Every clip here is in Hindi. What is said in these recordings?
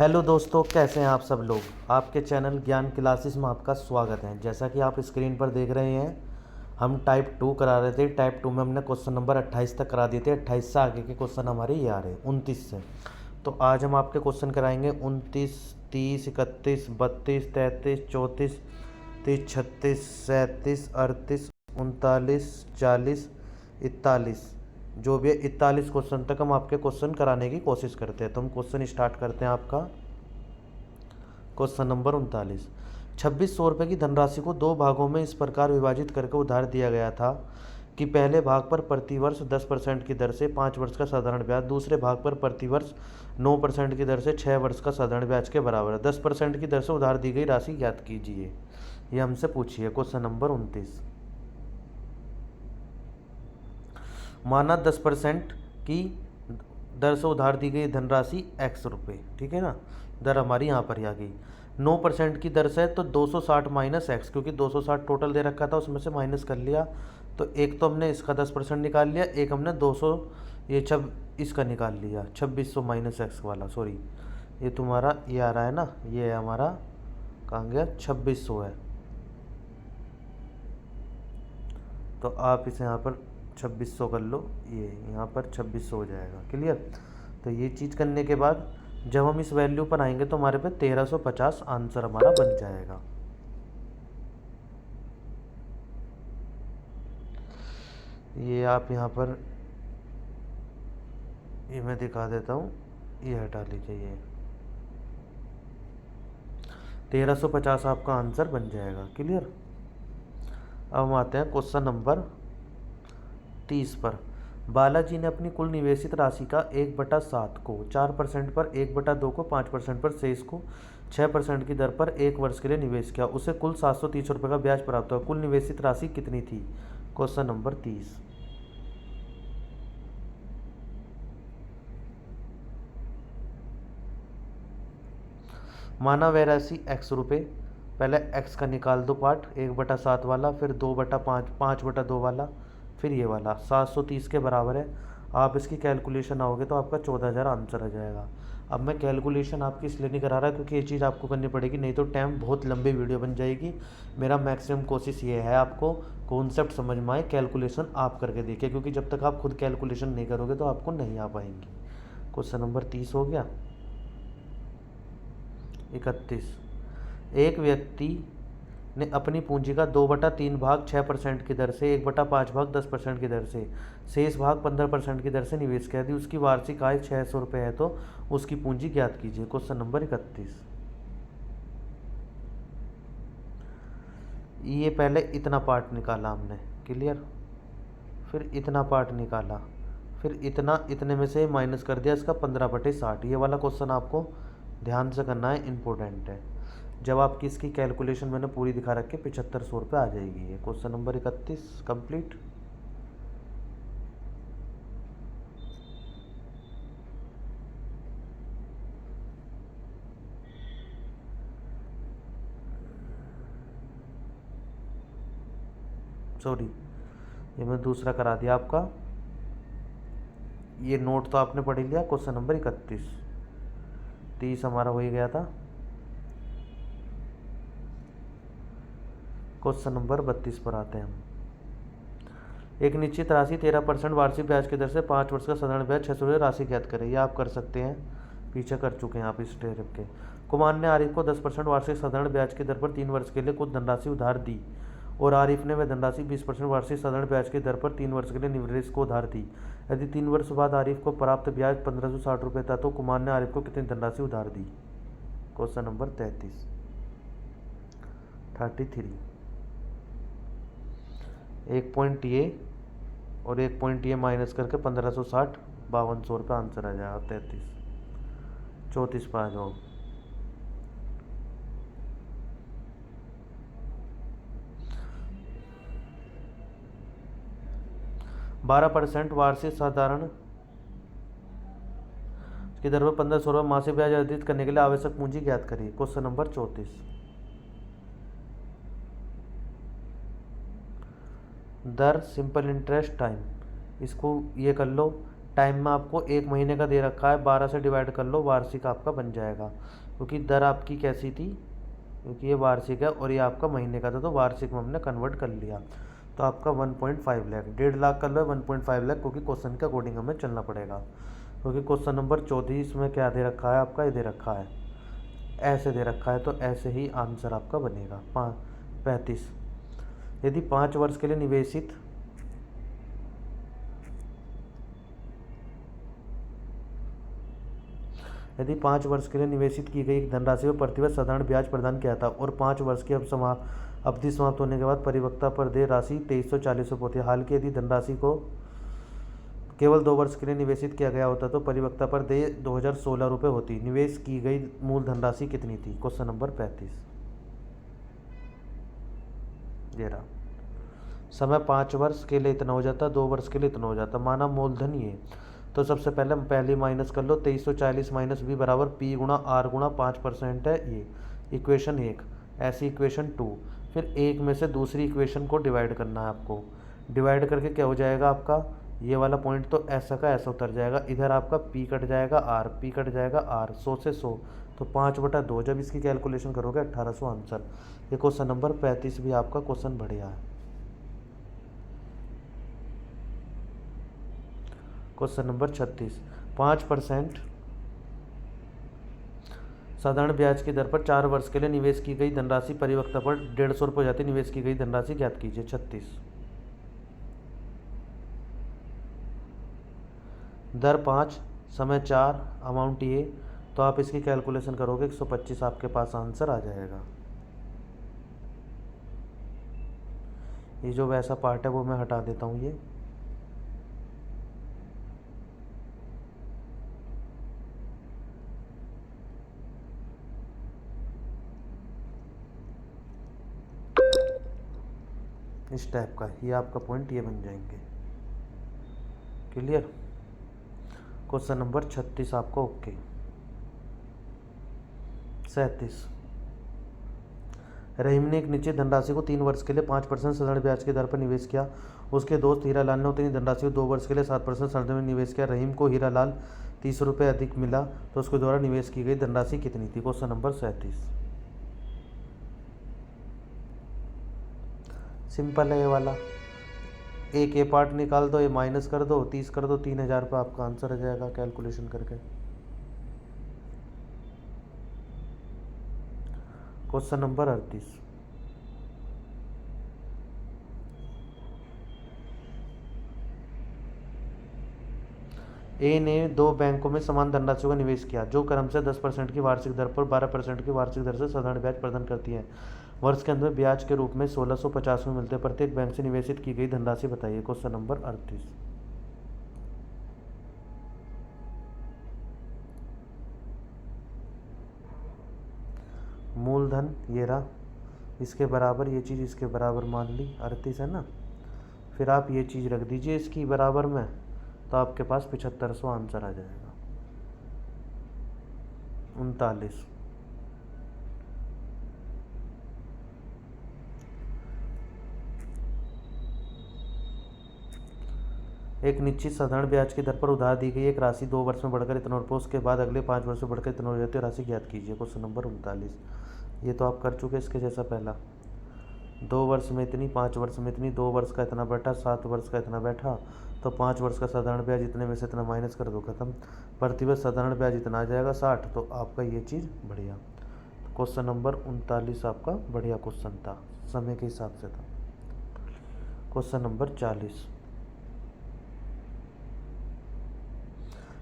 हेलो दोस्तों, कैसे हैं आप सब लोग। आपके चैनल ज्ञान क्लासेस में आपका स्वागत है। जैसा कि आप स्क्रीन पर देख रहे हैं, हम टाइप 2 करा रहे थे। टाइप 2 में हमने क्वेश्चन नंबर 28 तक करा दिए थे। 28 से आगे के क्वेश्चन हमारे ये आ रहे हैं 29 से। तो आज हम आपके क्वेश्चन कराएंगे 29, 30, 31, 32, 33, 34, 30, 36, 37, 38, 39, 40, 41, जो भी है 41 क्वेश्चन तक हम आपके क्वेश्चन कराने की कोशिश करते हैं। तो हम क्वेश्चन स्टार्ट करते हैं आपका। Question number 39। 2600 रुपये की धनराशि को दो भागों में इस प्रकार विभाजित करके उधार दिया गया था कि पहले भाग पर प्रतिवर्ष 10% की दर से 5 वर्ष का साधारण ब्याज, दूसरे भाग पर प्रतिवर्ष 9% की दर से 6 वर्ष का साधारण ब्याज के बराबर है। 10% की दर से उधार दी गई राशि ज्ञात कीजिए, ये हमसे पूछिए। Question number 29। माना 10% की दर से उधार दी गई धनराशि x रुपये, ठीक है ना। दर हमारी यहाँ पर ही आ गई। 9% की दर से तो 260 माइनस एक्स, क्योंकि 260 टोटल दे रखा था, उसमें से माइनस कर लिया। तो एक तो हमने इसका 10% निकाल लिया, एक हमने 200 ये इसका निकाल लिया 2600 माइनस एक्स वाला। सॉरी, ये तुम्हारा ये आ रहा है ना, ये है हमारा, कहाँ गया, 2600 है। तो आप इसे यहाँ पर 2600 कर लो, ये यहाँ पर 2600 हो जाएगा। क्लियर। तो ये चीज़ करने के बाद जब हम इस वैल्यू पर आएंगे तो हमारे पे 1350 आंसर हमारा बन जाएगा। ये आप यहाँ पर, ये मैं दिखा देता हूँ, ये हटा लीजिए। ये 1350 आपका आंसर बन जाएगा। क्लियर। अब हम आते हैं क्वेश्चन नंबर 30 पर। बालाजी ने अपनी कुल निवेशित राशि का 1/7 को 4% पर, 1/2 को 5% पर, शेष को 6% की दर पर 1 वर्ष के लिए निवेश किया। उसे कुल 730 रुपये का ब्याज प्राप्त हुआ। कुल निवेशित राशि कितनी थी। Question number 30। माना वह राशि x रुपये, पहले x का निकाल दो पार्ट, 1/7 वाला, फिर 2/5, 5/2 वाला, फिर ये वाला 730 के बराबर है। आप इसकी कैलकुलेशन आओगे तो आपका 14,000 आंसर आ जाएगा। अब मैं कैलकुलेशन आपकी इसलिए नहीं करा रहा क्योंकि ये चीज़ आपको करनी पड़ेगी, नहीं तो टाइम बहुत लंबी वीडियो बन जाएगी। मेरा मैक्सिमम कोशिश ये है आपको कॉन्सेप्ट समझ में आए, कैलकुलेशन आप करके देखिए, क्योंकि जब तक आप खुद कैलकुलेशन नहीं करोगे तो आपको नहीं आ पाएंगी। क्वेश्चन नंबर 30 हो गया। 31। एक व्यक्ति ने अपनी पूंजी का 2/3 भाग 6% की दर से, 1/5 भाग 10% की दर से, शेष भाग 15% की दर से निवेश किया। यदि उसकी वार्षिक आय 600 रुपये है तो उसकी पूंजी ज्ञात कीजिए। Question number 31। ये पहले इतना पार्ट निकाला हमने। क्लियर। फिर इतना पार्ट निकाला, फिर इतना, इतने में से माइनस कर दिया इसका 15/60। ये वाला क्वेश्चन आपको ध्यान से करना है, इम्पोर्टेंट है। जब आपकी इसकी कैलकुलेशन मैंने पूरी दिखा रखी, 7500 रुपये आ जाएगी। ये क्वेश्चन नंबर 31 कंप्लीट। सॉरी, ये मैं दूसरा करा दिया आपका। ये नोट तो आपने पढ़ लिया। क्वेश्चन नंबर 31, 30 हमारा हो ही गया था। क्वेश्चन नंबर 32 पर आते हैं हम। एक निश्चित राशि 13% वार्षिक ब्याज की दर से 5 वर्ष का साधारण ब्याज 600 रुपये राशि ज्ञात करें। ये आप कर सकते हैं, पीछे कर चुके हैं आप इस स्टेप के। कुमार ने आरिफ को 10% वार्षिक साधारण ब्याज की दर पर 3 वर्ष के लिए कुछ धनराशि उधार दी और आरिफ ने वह धनराशि 20% वार्षिक साधारण ब्याज की दर पर 3 वर्ष के लिए निवेश को उधार दी। यदि 3 वर्ष बाद आरिफ को प्राप्त ब्याज 1560 रुपये था तो कुमार ने आरिफ को कितनी धनराशि उधार दी। Question number 33। एक पॉइंट ये और एक पॉइंट ये माइनस करके 1560, 5200 रुपये आंसर आ जाएगा। 33, 34 पर आ जाओ। बारह % वार्षिक साधारण की दर पर 1500 रुपये मासिक ब्याज अर्जित करने के लिए आवश्यक पूंजी ज्ञात करिए। Question number 34। दर सिंपल इंटरेस्ट टाइम, इसको ये कर लो, टाइम में आपको 1 महीने का दे रखा है, 12 से डिवाइड कर लो, वार्षिक आपका बन जाएगा। क्योंकि दर आपकी कैसी थी, क्योंकि ये वार्षिक है और ये आपका महीने का था, तो वार्षिक में हमने कन्वर्ट कर लिया। तो आपका 1.5 लाख, 1.5 लाख कर लो 1.5 लाख, क्योंकि क्वेश्चन के अकॉर्डिंग हमें चलना पड़ेगा। क्योंकि क्वेश्चन नंबर 34 में क्या दे रखा है आपका, ये दे रखा है ऐसे दे रखा है, तो ऐसे ही आंसर आपका बनेगा 35। यदि 5 वर्ष के लिए निवेशित यदि 5 वर्ष के लिए निवेशित की गई धनराशि पर प्रतिवर्ष साधारण ब्याज प्रदान किया था और 5 वर्ष की अवधि समाप्त होने के बाद परिपक्वता पर देय राशि 2340 रुपये होती है। हाल की यदि धनराशि को केवल 2 वर्ष के लिए निवेशित किया गया होता तो परिपक्वता पर देय 2016 रुपये होती। निवेश की गई मूल धनराशि कितनी थी? Question number 35। ये रहा समय 5 वर्ष के लिए इतना हो जाता, 2 वर्ष के लिए इतना हो जाता। माना मूलधन ये, तो सबसे पहले माइनस कर लो, 2340 माइनस बी बराबर पी गुणा आर गुणा 5% है ये इक्वेशन 1। ऐसी इक्वेशन 2, फिर एक में से दूसरी इक्वेशन को डिवाइड करना है आपको। डिवाइड करके क्या हो जाएगा आपका, ये वाला पॉइंट तो ऐसा का ऐसा उतर जाएगा, इधर आपका पी कट जाएगा आर, पी कट जाएगा आर, 100 से 100 तो 5/2। जब इसकी कैलकुलेशन करोगे 1800 आंसर। ये क्वेश्चन नंबर 35 भी आपका क्वेश्चन बढ़िया है। क्वेश्चन नंबर 36, 5% साधारण ब्याज की दर पर 4 वर्ष के लिए निवेश की गई धनराशि परिपक्वता पर 150 रुपये हो जाती। निवेश की गई धनराशि ज्ञात कीजिए। 36, दर 5, समय 4, अमाउंट ये, तो आप इसकी कैलकुलेशन करोगे 125 आपके पास आंसर आ जाएगा। ये जो वैसा पार्ट है वो मैं हटा देता हूँ। ये इस टाइप का, ये आपका पॉइंट ये बन जाएंगे। क्लियर? क्वेश्चन नंबर 36 आपका ओके। 37, रहीम ने एक निश्चित धनराशि को 3 वर्ष के लिए 5% साधारण ब्याज की दर पर निवेश किया। उसके दोस्त हीरालाल ने उतनी धनराशि को 2 वर्ष के लिए 7% साधारण में निवेश किया। रहीम को हीरालाल 30 रुपये अधिक मिला, तो उसके द्वारा निवेश की गई धनराशि कितनी थी? Question number 37। सिंपल है ये वाला, एक ए पार्ट निकाल दो, ये माइनस कर दो, 30 कर दो, 3000 रुपये आपका आंसर आ जाएगा कैलकुलेशन करके। क्वेश्चन नंबर 38, ए ने 2 बैंकों में समान धनराशि का निवेश किया जो क्रमशः 10% की वार्षिक दर पर 12% की वार्षिक दर से साधारण ब्याज प्रदान करती है। वर्ष के अंत में ब्याज के रूप में 1650 में मिलते हैं। प्रत्येक बैंक से निवेशित की गई धनराशि बताइए। Question number 38। मूलधन ये रहा, इसके बराबर ये चीज़ इसके बराबर मान ली, 38 है ना। फिर आप ये चीज़ रख दीजिए इसकी बराबर में, तो आपके पास 7500 आंसर आ जाएगा। 39, एक निश्चित साधारण ब्याज की दर पर उधार दी गई एक राशि 2 वर्ष में बढ़कर इतना रुपये, उसके बाद अगले 5 वर्ष में बढ़कर इतना हो जाती है, राशि ज्ञात कीजिए। Question number 39। ये तो आप कर चुके इसके जैसा पहला, 2 वर्ष में इतनी, 5 वर्ष में इतनी, 2 वर्ष का इतना बैठा, 7 वर्ष का इतना बैठा, तो 5 वर्ष का साधारण ब्याज इतने में से इतना माइनस कर दो, खत्म। प्रतिवर्ष साधारण ब्याज इतना आ जाएगा 60, तो आपका ये चीज़ बढ़िया। तो क्वेश्चन नंबर 39 आपका बढ़िया क्वेश्चन था, समय के हिसाब से था। क्वेश्चन नंबर 40,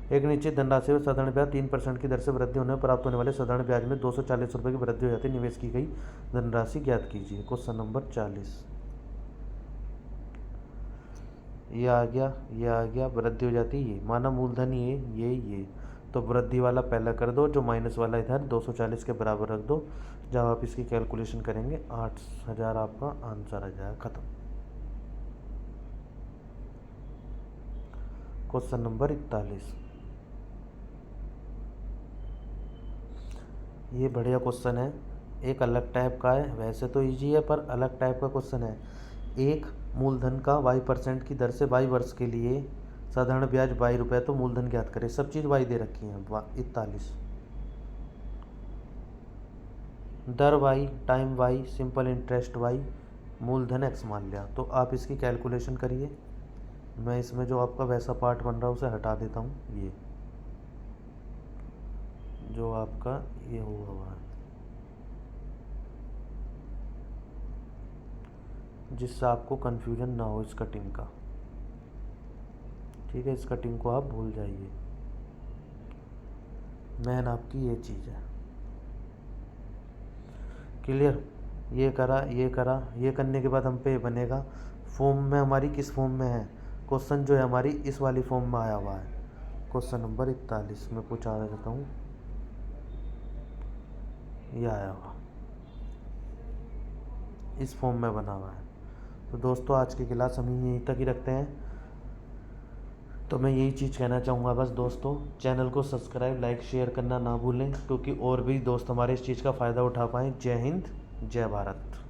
एक निश्चित धनराशि में साधारण ब्याज 3% की दर से वृद्धि होने पर प्राप्त होने वाले साधारण ब्याज में 240 रुपये की वृद्धि हो जाती है। निवेश की गई धनराशि ज्ञात कीजिए। Question number 40। ये आ गया, वृद्धि हो जाती है ये, माना मूलधन ये, तो वृद्धि वाला पहला कर दो, जो माइनस वाला इधर 240 के बराबर रख दो। जब आप इसकी कैलकुलेशन करेंगे 8000 आपका आंसर आ जाएगा, खत्म। क्वेश्चन नंबर 41, ये बढ़िया क्वेश्चन है, एक अलग टाइप का है, वैसे तो इजी है पर अलग टाइप का क्वेश्चन है। एक मूलधन का y% की दर से y वर्ष के लिए साधारण ब्याज 22 रुपये, तो मूलधन ज्ञात करें। सब चीज़ वाई दे रखी है। 41 दर Y, time Y, simple interest Y, मूलधन एक्स मान लिया। तो आप इसकी कैलकुलेशन करिए। मैं इसमें जो आपका वैसा पार्ट बन रहा है उसे हटा देता हूँ। ये जो आपका ये हुआ है, जिससे आपको कन्फ्यूजन ना हो इस कटिंग का। ठीक है, इस कटिंग को आप भूल जाइए। मेन आपकी ये चीज़ है। क्लियर? ये करा, ये करा, ये करने के बाद हम पे बनेगा। फॉर्म में हमारी किस फॉर्म में है? क्वेश्चन जो है हमारी इस वाली फॉर्म में आया हुआ है। क्वेश्चन नंबर 41 में पूछा देता हूँ, ये आया हुआ इस फॉर्म में बना हुआ है। तो दोस्तों आज की क्लास हम यहीं तक ही रखते हैं। तो मैं यही चीज़ कहना चाहूँगा बस दोस्तों, चैनल को सब्सक्राइब, लाइक, शेयर करना ना भूलें, क्योंकि और भी दोस्त हमारे इस चीज़ का फ़ायदा उठा पाएँ। जय हिंद, जय भारत।